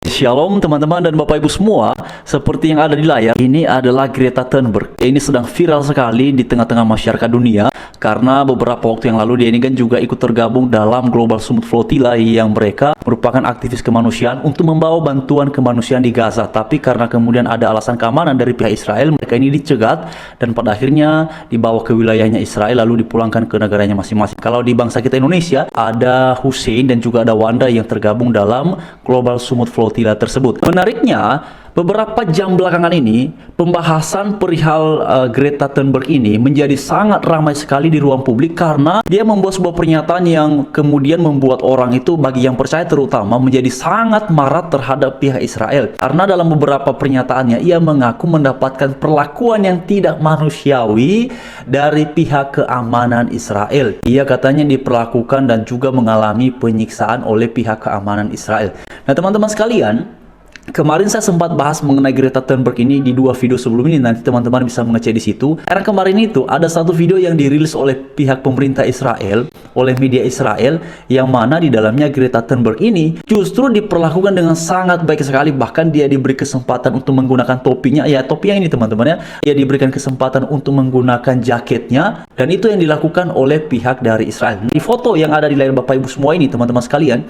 Shalom teman-teman dan Bapak Ibu semua. Seperti yang ada di layar, ini adalah Greta Thunberg. Ini sedang viral sekali di tengah-tengah masyarakat dunia karena beberapa waktu yang lalu dia ini kan juga ikut tergabung dalam Global Summit Flotilla yang mereka merupakan aktivis kemanusiaan untuk membawa bantuan kemanusiaan di Gaza. Tapi karena kemudian ada alasan keamanan dari pihak Israel, mereka ini dicegat dan pada akhirnya dibawa ke wilayahnya Israel lalu dipulangkan ke negaranya masing-masing. Kalau di bangsa kita Indonesia, ada Hussein dan juga ada Wanda yang tergabung dalam Global Summit Flotilla tersebut. Menariknya, beberapa jam belakangan ini, pembahasan perihal Greta Thunberg ini menjadi sangat ramai sekali di ruang publik karena dia membuat sebuah pernyataan yang kemudian membuat orang itu, bagi yang percaya terutama, menjadi sangat marah terhadap pihak Israel. Karena dalam beberapa pernyataannya, ia mengaku mendapatkan perlakuan yang tidak manusiawi dari pihak keamanan Israel. Ia katanya diperlakukan dan juga mengalami penyiksaan oleh pihak keamanan Israel. Nah, teman-teman sekalian, kemarin saya sempat bahas mengenai Greta Thunberg ini di dua video sebelum ini. Nanti teman-teman bisa mengecek di situ. Karena kemarin itu ada satu video yang dirilis oleh pihak pemerintah Israel, oleh media Israel, yang mana di dalamnya Greta Thunberg ini justru diperlakukan dengan sangat baik sekali. Bahkan dia diberi kesempatan untuk menggunakan topinya. Ya, topi yang ini teman-teman ya. Dia diberikan kesempatan untuk menggunakan jaketnya. Dan itu yang dilakukan oleh pihak dari Israel. Di foto yang ada di layar Bapak Ibu semua ini teman-teman sekalian,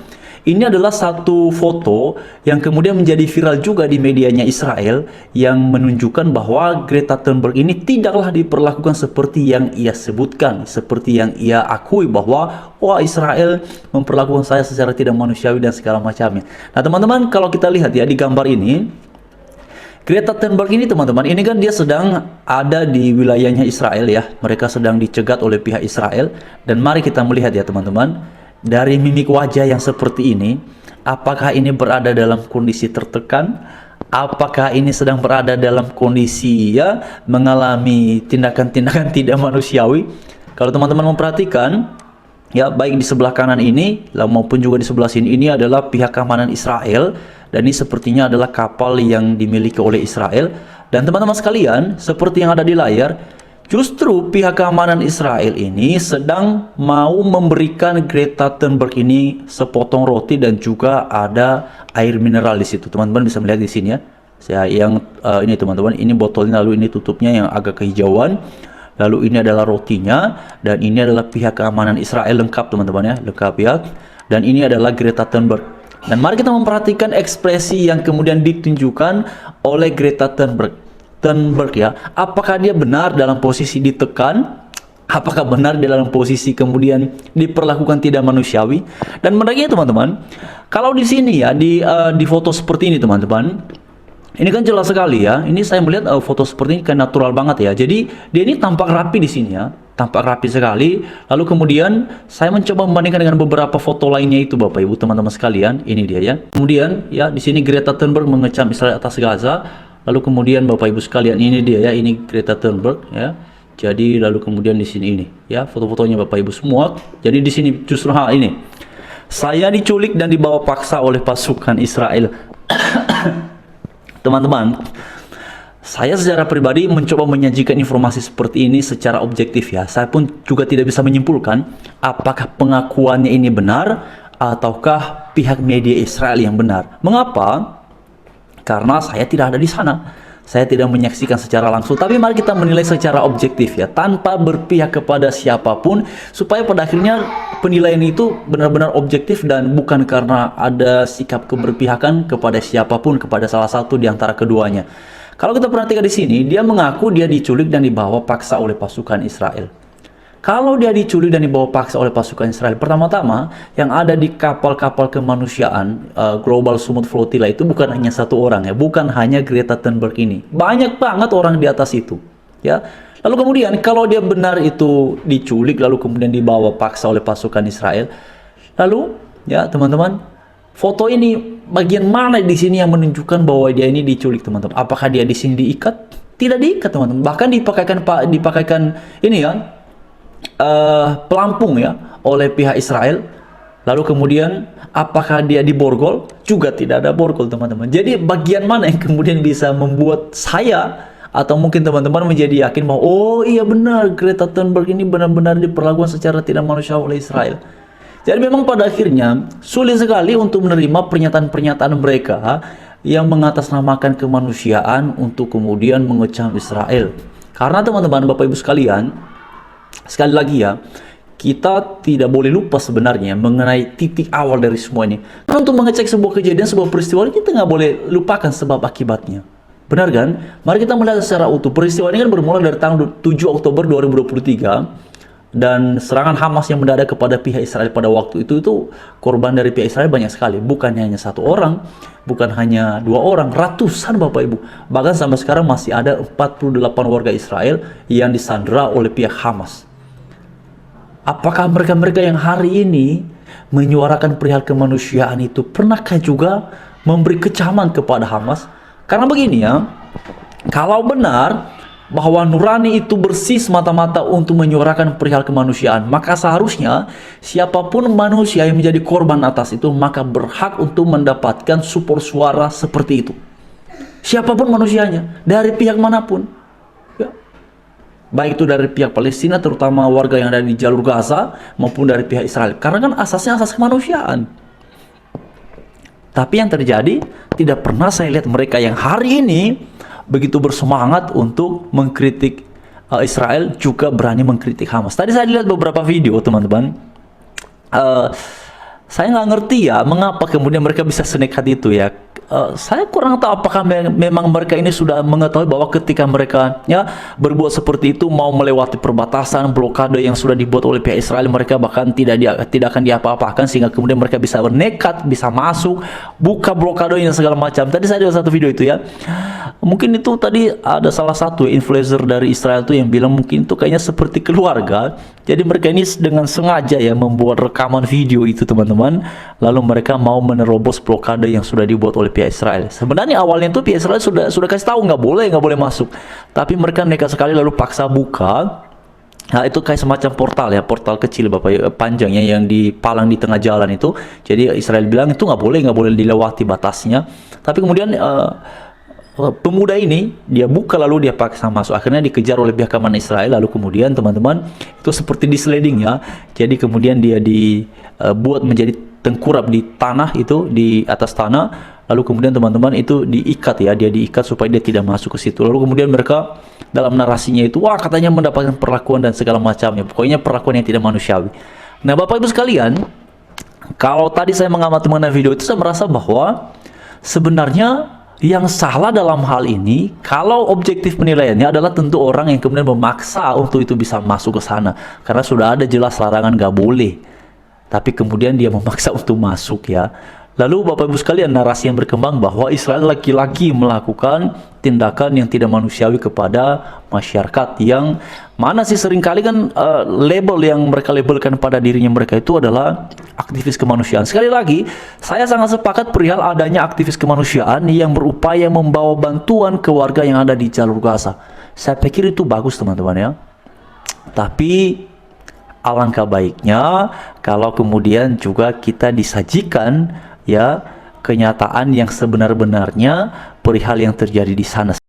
ini adalah satu foto yang kemudian menjadi viral juga di medianya Israel yang menunjukkan bahwa Greta Thunberg ini tidaklah diperlakukan seperti yang ia sebutkan, seperti yang ia akui bahwa wah, Israel memperlakukan saya secara tidak manusiawi dan segala macamnya. Nah teman-teman, kalau kita lihat ya di gambar ini, Greta Thunberg ini teman-teman, ini kan dia sedang ada di wilayahnya Israel ya. Mereka sedang dicegat oleh pihak Israel. Dan mari kita melihat ya teman-teman, dari mimik wajah yang seperti ini, apakah ini berada dalam kondisi tertekan? Apakah ini sedang berada dalam kondisi ya mengalami tindakan-tindakan tidak manusiawi? Kalau teman-teman memperhatikan, ya baik di sebelah kanan ini maupun juga di sebelah sini, ini adalah pihak keamanan Israel. Dan ini sepertinya adalah kapal yang dimiliki oleh Israel. Dan teman-teman sekalian, seperti yang ada di layar, justru pihak keamanan Israel ini sedang mau memberikan Greta Thunberg ini sepotong roti dan juga ada air mineral di situ. Teman-teman bisa melihat di sini ya. Saya yang ini teman-teman, ini botolnya, lalu ini tutupnya yang agak kehijauan. Lalu ini adalah rotinya dan ini adalah pihak keamanan Israel lengkap teman-teman ya, lengkap ya. Dan ini adalah Greta Thunberg. Dan mari kita memperhatikan ekspresi yang kemudian ditunjukkan oleh Greta Thunberg ya. Apakah dia benar dalam posisi ditekan? Apakah benar dia dalam posisi kemudian diperlakukan tidak manusiawi? Dan menariknya teman-teman, kalau di sini ya di foto seperti ini teman-teman, ini kan jelas sekali ya. Ini saya melihat foto seperti ini kan natural banget ya. Jadi dia ini tampak rapi di sini ya. Tampak rapi sekali. Lalu kemudian saya mencoba membandingkan dengan beberapa foto lainnya itu Bapak Ibu teman-teman sekalian. Ini dia ya. Kemudian ya di sini Greta Thunberg mengecam Israel atas Gaza. Lalu kemudian Bapak Ibu sekalian, ini dia ya, ini Greta Thunberg ya. Jadi lalu kemudian di sini ini ya foto-fotonya Bapak Ibu semua. Jadi di sini justru hal ini. Saya diculik dan dibawa paksa oleh pasukan Israel. Teman-teman, saya secara pribadi mencoba menyajikan informasi seperti ini secara objektif ya. Saya pun juga tidak bisa menyimpulkan apakah pengakuannya ini benar ataukah pihak media Israel yang benar. Mengapa? Karena saya tidak ada di sana. Saya tidak menyaksikan secara langsung. Tapi mari kita menilai secara objektif ya, tanpa berpihak kepada siapapun, supaya pada akhirnya penilaian itu benar-benar objektif dan bukan karena ada sikap keberpihakan kepada siapapun, kepada salah satu di antara keduanya. Kalau kita perhatikan di sini, dia mengaku dia diculik dan dibawa paksa oleh pasukan Israel. Kalau dia diculik dan dibawa paksa oleh pasukan Israel, pertama-tama yang ada di kapal-kapal kemanusiaan Global Summit Flotilla itu bukan hanya satu orang ya, bukan hanya Greta Thunberg ini. Banyak banget orang di atas itu, ya. Lalu kemudian kalau dia benar itu diculik lalu kemudian dibawa paksa oleh pasukan Israel, lalu ya teman-teman, foto ini bagian mana di sini yang menunjukkan bahwa dia ini diculik teman-teman? Apakah dia di sini diikat? Tidak diikat teman-teman. Bahkan dipakaikan ini ya. Pelampung ya oleh pihak Israel. Lalu kemudian apakah dia diborgol? Juga tidak ada borgol teman-teman. Jadi bagian mana yang kemudian bisa membuat saya atau mungkin teman-teman menjadi yakin bahwa oh iya benar Greta Thunberg ini benar-benar diperlakukan secara tidak manusiawi oleh Israel? Jadi memang pada akhirnya sulit sekali untuk menerima pernyataan-pernyataan mereka yang mengatasnamakan kemanusiaan untuk kemudian mengecam Israel. Karena teman-teman, Bapak Ibu sekalian, sekali lagi ya, kita tidak boleh lupa sebenarnya mengenai titik awal dari semua ini. Karena untuk mengecek sebuah kejadian, sebuah peristiwa, kita nggak boleh lupakan sebab akibatnya. Benar kan? Mari kita melihat secara utuh. Peristiwa ini kan bermula dari tanggal 7 Oktober 2023. Dan serangan Hamas yang mendadak kepada pihak Israel pada waktu itu korban dari pihak Israel banyak sekali. Bukan hanya satu orang, bukan hanya dua orang, ratusan Bapak Ibu. Bahkan sampai sekarang masih ada 48 warga Israel yang disandera oleh pihak Hamas. Apakah mereka-mereka yang hari ini menyuarakan perihal kemanusiaan itu pernahkah juga memberi kecaman kepada Hamas? Karena begini ya, kalau benar bahwa nurani itu bersih semata-mata untuk menyuarakan perihal kemanusiaan, maka seharusnya siapapun manusia yang menjadi korban atas itu maka berhak untuk mendapatkan support suara seperti itu. Siapapun manusianya, dari pihak manapun ya. Baik itu dari pihak Palestina, terutama warga yang ada di jalur Gaza, maupun dari pihak Israel, karena kan asasnya asas kemanusiaan. Tapi yang terjadi, tidak pernah saya lihat mereka yang hari ini begitu bersemangat untuk mengkritik Israel, juga berani mengkritik Hamas. Tadi saya lihat beberapa video teman-teman, saya nggak ngerti ya mengapa kemudian mereka bisa senekat itu ya. Saya kurang tahu apakah memang mereka ini sudah mengetahui bahwa ketika mereka ya berbuat seperti itu, mau melewati perbatasan blokade yang sudah dibuat oleh pihak Israel, mereka bahkan tidak akan diapa-apakan, sehingga kemudian mereka bisa bernekat, bisa masuk, buka blokade yang segala macam. Tadi saya lihat satu video itu ya. Mungkin itu tadi ada salah satu influencer dari Israel tuh yang bilang mungkin itu kayaknya seperti keluarga. Jadi mereka ini dengan sengaja ya membuat rekaman video itu teman-teman, lalu mereka mau menerobos blokade yang sudah dibuat oleh pihak Israel. Sebenarnya awalnya itu pihak Israel sudah kasih tahu nggak boleh masuk, tapi mereka nekat sekali lalu paksa buka. Nah, itu kayak semacam portal ya, portal kecil Bapak, panjangnya yang dipalang di tengah jalan itu. Jadi Israel bilang itu nggak boleh dilewati batasnya. Tapi kemudian pemuda ini dia buka lalu dia paksa masuk, akhirnya dikejar oleh pihak keamanan Israel. Lalu kemudian teman-teman itu seperti disleding ya, jadi kemudian dia dibuat menjadi tengkurap di tanah, itu di atas tanah, lalu kemudian teman-teman itu diikat ya, dia diikat supaya dia tidak masuk ke situ. Lalu kemudian mereka dalam narasinya itu wah katanya mendapatkan perlakuan dan segala macamnya, pokoknya perlakuan yang tidak manusiawi. Nah Bapak Ibu sekalian, kalau tadi saya mengamati mengenai video itu, saya merasa bahwa sebenarnya yang salah dalam hal ini, kalau objektif penilaiannya adalah tentu orang yang kemudian memaksa untuk itu bisa masuk ke sana, karena sudah ada jelas larangan gak boleh, tapi kemudian dia memaksa untuk masuk ya. Lalu Bapak Ibu sekalian, narasi yang berkembang bahwa Israel lagi-lagi melakukan tindakan yang tidak manusiawi kepada masyarakat, yang mana sih seringkali kan label yang mereka labelkan pada dirinya mereka itu adalah aktivis kemanusiaan. Sekali lagi, saya sangat sepakat perihal adanya aktivis kemanusiaan yang berupaya membawa bantuan ke warga yang ada di jalur Gaza. Saya pikir itu bagus teman-teman ya. Tapi alangkah baiknya kalau kemudian juga kita disajikan ya kenyataan yang sebenar-benarnya perihal yang terjadi di sana.